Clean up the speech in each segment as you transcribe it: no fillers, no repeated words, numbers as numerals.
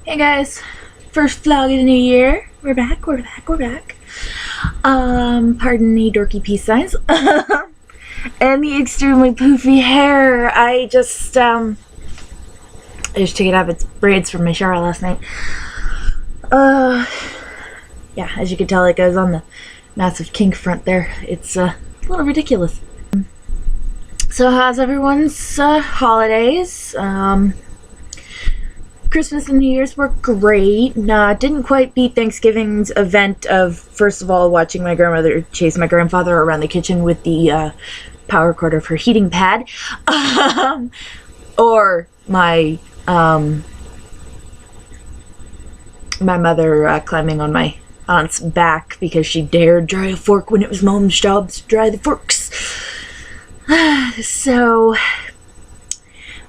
Hey guys, first vlog of the new year. We're back. Pardon the dorky peace signs. And the extremely poofy hair. I just took it out of its braids from my shower last night. Yeah, as you can tell, it goes on the massive kink front there. It's a little ridiculous. So how's everyone's holidays? Christmas and New Year's were great. Didn't quite beat Thanksgiving's event of, first of all, watching my grandmother chase my grandfather around the kitchen with the power cord of her heating pad. Or my my mother climbing on my aunt's back because she dared dry a fork when it was Mom's job to dry the forks. So,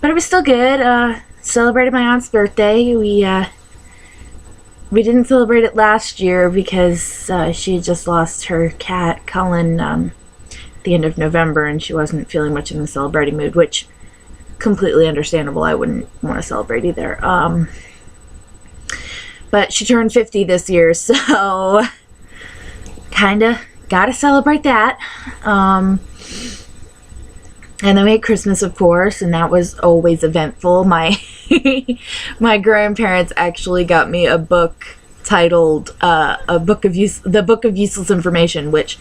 but it was still good. Celebrated my aunt's birthday. We didn't celebrate it last year because she had just lost her cat Cullen at the end of November, and she wasn't feeling much in the celebrating mood, which completely understandable. I wouldn't want to celebrate either. But she turned 50 this year, so kinda gotta celebrate that. And then we had Christmas, of course, and that was always eventful. My my grandparents actually got me a book titled The Book of Useless Information, which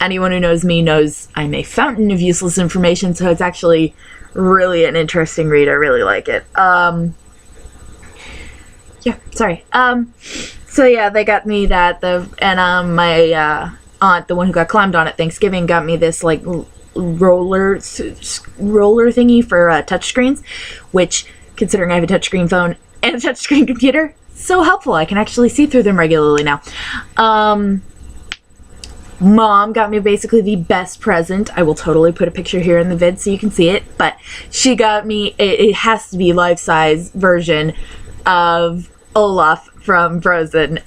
anyone who knows me knows I'm a fountain of useless information, so it's actually really an interesting read. I really like it. Yeah, sorry. So yeah, they got me that. My aunt, the one who got climbed on at Thanksgiving, got me this like roller thingy for touchscreens, which, considering I have a touchscreen phone and a touchscreen computer, so helpful. I can actually see through them regularly now. Mom got me basically the best present. I will totally put a picture here in the vid so you can see it, but she got me, it has to be life-size version of Olaf from Frozen.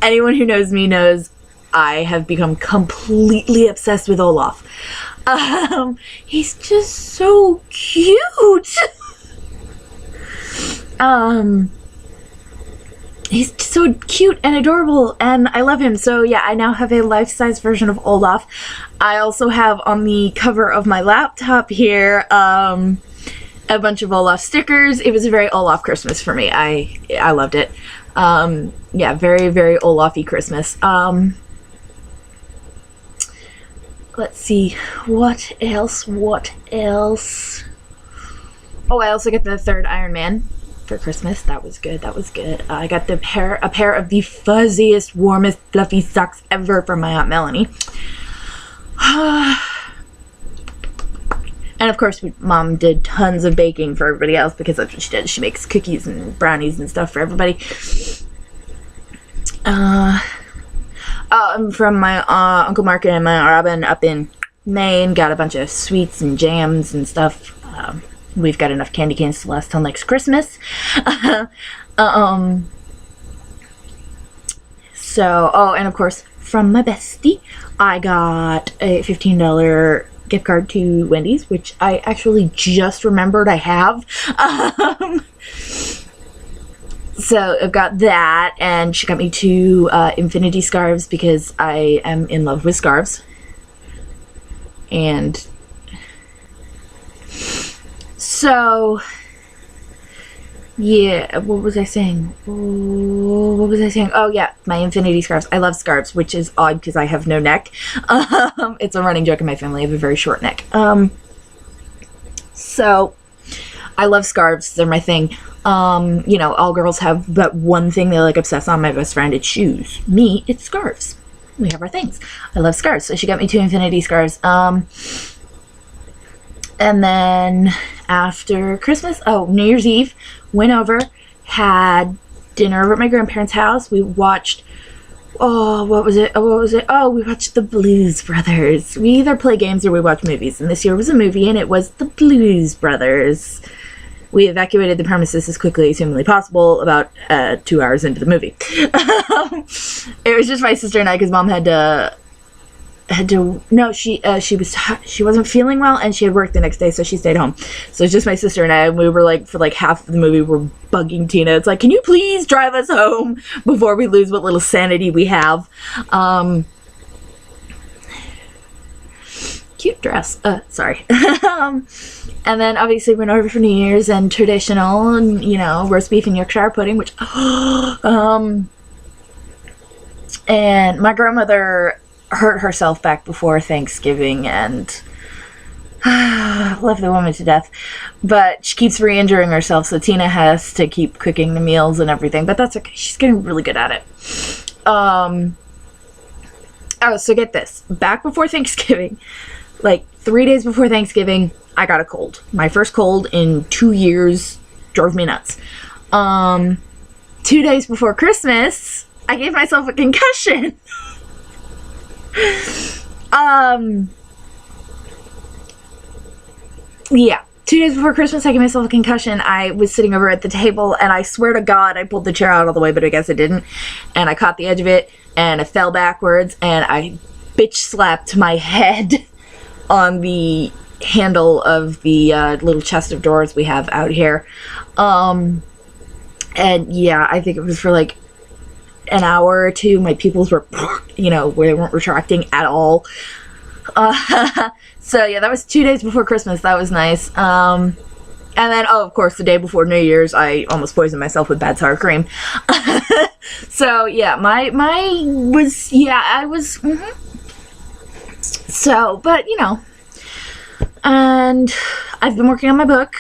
Anyone who knows me knows I have become completely obsessed with Olaf. He's just so cute. He's so cute and adorable, and I love him. So yeah, I now have a life-size version of Olaf. I also have on the cover of my laptop here a bunch of Olaf stickers. It was a very Olaf Christmas for me. I loved it. Yeah, very, very Olaf-y Christmas. Let's see, what else? Oh, I also got the third Iron Man for Christmas. That was good. I got a pair of the fuzziest, warmest, fluffy socks ever from my Aunt Melanie. And of course, Mom did tons of baking for everybody else because that's what she does. She makes cookies and brownies and stuff for everybody. From my Uncle Mark and my Aunt Robin up in Maine, got a bunch of sweets and jams and stuff. We've got enough candy canes to last till next Christmas. So, and of course, from my bestie, I got a $15 gift card to Wendy's, which I actually just remembered I have. So I've got that, and she got me 2 infinity scarves because I am in love with scarves. And so, yeah, what was I saying? Oh yeah, my infinity scarves. I love scarves, which is odd because I have no neck. It's a running joke in my family. I have a very short neck. So I love scarves. They're my thing. You know, all girls have that one thing they like obsess on. My best friend, it's shoes. Me, it's scarves. We have our things. I love scarves. So she got me 2 infinity scarves. And then after Christmas, New Year's Eve, went over, had dinner over at my grandparents' house. We watched, what was it? We watched the Blues Brothers. We either play games or we watch movies. And this year was a movie, and it was the Blues Brothers. We evacuated the premises as quickly as humanly possible about 2 hours into the movie. It was just my sister and I because Mom had to she wasn't feeling well and she had work the next day, so she stayed home. So it's just my sister and I, and we were like, for like half of the movie, we're bugging Tina. It's like, can you please drive us home before we lose what little sanity we have? Cute dress. Sorry. And then obviously went over for New Year's and traditional, and you know, roast beef and Yorkshire pudding, which and my grandmother hurt herself back before Thanksgiving, and love the woman to death, but she keeps re-injuring herself, so Tina has to keep cooking the meals and everything, but that's okay. She's getting really good at it. Oh, so get this. Back before Thanksgiving, like 3 days before Thanksgiving, I got a cold. My first cold in 2 years. Drove me nuts. 2 days before Christmas, I gave myself a concussion. Yeah. 2 days before Christmas, I gave myself a concussion. I was sitting over at the table, and I swear to God, I pulled the chair out all the way, but I guess I didn't. And I caught the edge of it, and I fell backwards, and I bitch slapped my head on the handle of the little chest of drawers we have out here. And yeah, I think it was for like an hour or two. My pupils were, you know, where they weren't retracting at all. So yeah, that was 2 days before Christmas. That was nice. And then, oh, of course, the day before New Year's, I almost poisoned myself with bad sour cream. So yeah, I was, So, but you know, and I've been working on my book.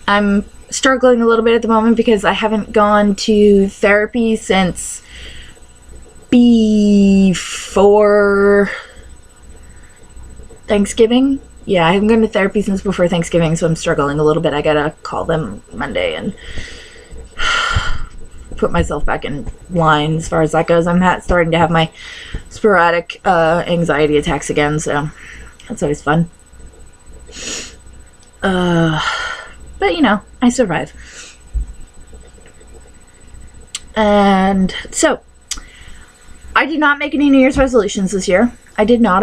I'm struggling a little bit at the moment because I haven't gone to therapy since before Thanksgiving. Yeah, I haven't gone to therapy since before Thanksgiving, so I'm struggling a little bit. I gotta call them Monday and put myself back in line as far as that goes. I'm starting to have my sporadic anxiety attacks again, so that's always fun. But you know, I survive. And so, I did not make any New Year's resolutions this year. I did not.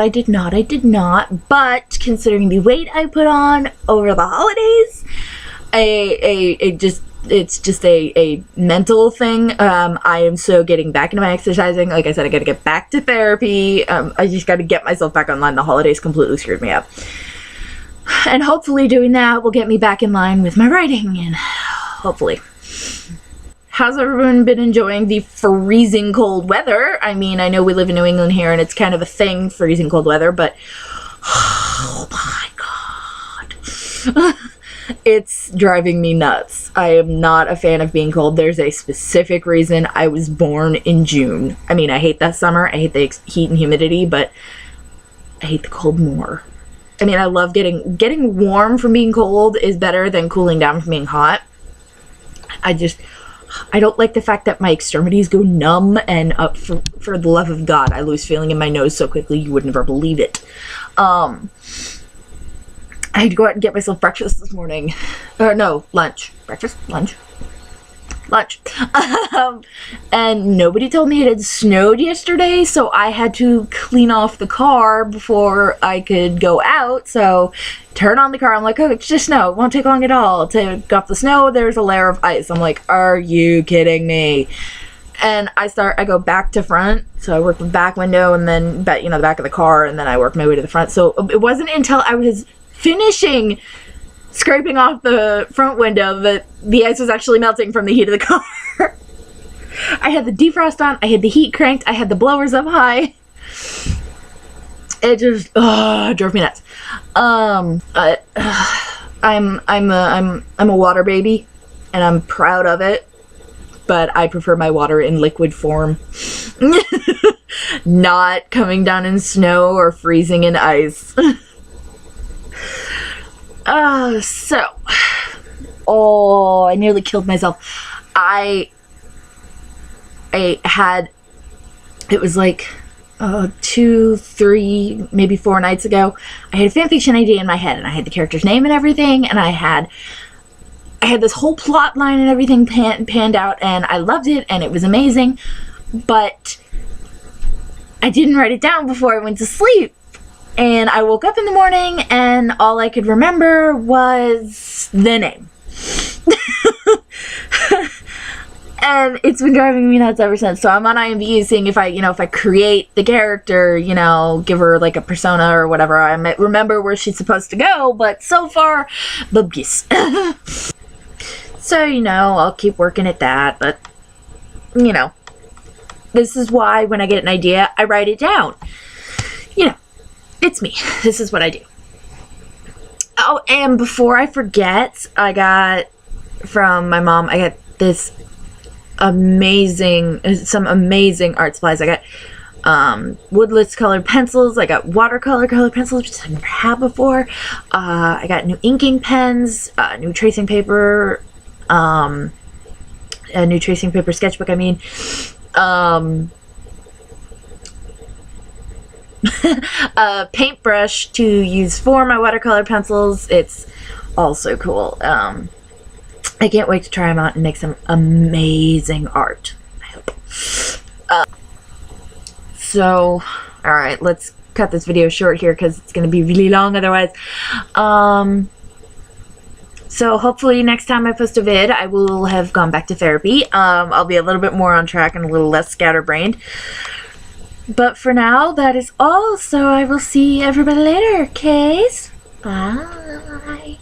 But considering the weight I put on over the holidays, it's just a mental thing. I am so getting back into my exercising. Like I said, I got to get back to therapy. I just got to get myself back online. The holidays completely screwed me up. And hopefully doing that will get me back in line with my writing, and hopefully. How's everyone been enjoying the freezing cold weather? I mean, I know we live in New England here, and it's kind of a thing, freezing cold weather, but oh my God. It's driving me nuts. I am not a fan of being cold. There's a specific reason I was born in June. I mean, I hate that summer. I hate the heat and humidity, but I hate the cold more. I mean, I love getting warm from being cold is better than cooling down from being hot. I don't like the fact that my extremities go numb, and for the love of God, I lose feeling in my nose so quickly you would never believe it. I had to go out and get myself breakfast this morning. Or no, lunch. Breakfast? Lunch. And nobody told me it had snowed yesterday, so I had to clean off the car before I could go out. So turn on the car, I'm like, oh, it's just snow, it won't take long at all. Take off the snow, there's a layer of ice. I'm like, are you kidding me? And I go back to front, so I work the back window and then the back of the car, and then I work my way to the front. So it wasn't until I was finishing scraping off the front window that the ice was actually melting from the heat of the car. I had the defrost on, I had the heat cranked, I had the blowers up high. It just drove me nuts. I'm a water baby, and I'm proud of it, but I prefer my water in liquid form. Not coming down in snow or freezing in ice. I nearly killed myself. It was like 2, 3, maybe 4 nights ago. I had a fanfiction idea in my head, and I had the character's name and everything, and I had this whole plot line and everything panned out, and I loved it, and it was amazing, but I didn't write it down before I went to sleep. And I woke up in the morning and all I could remember was the name. And it's been driving me nuts ever since. So I'm on IMVU seeing if I, if I create the character, give her like a persona or whatever, I might remember where she's supposed to go. But so far, bubgies. So, I'll keep working at that. But, this is why when I get an idea, I write it down. It's me. This is what I do. Oh, and before I forget, I got from my mom, I got this some amazing art supplies. I got woodless colored pencils. I got watercolor colored pencils, which I've never had before. I got new inking pens, new tracing paper, a new tracing paper sketchbook, a paintbrush to use for my watercolor pencils. It's all so cool. I can't wait to try them out and make some amazing art, I hope. So, alright, let's cut this video short here because it's going to be really long otherwise. So hopefully next time I post a vid, I will have gone back to therapy. I'll be a little bit more on track and a little less scatterbrained. But for now, that is all. So I will see everybody later, Kays. Bye.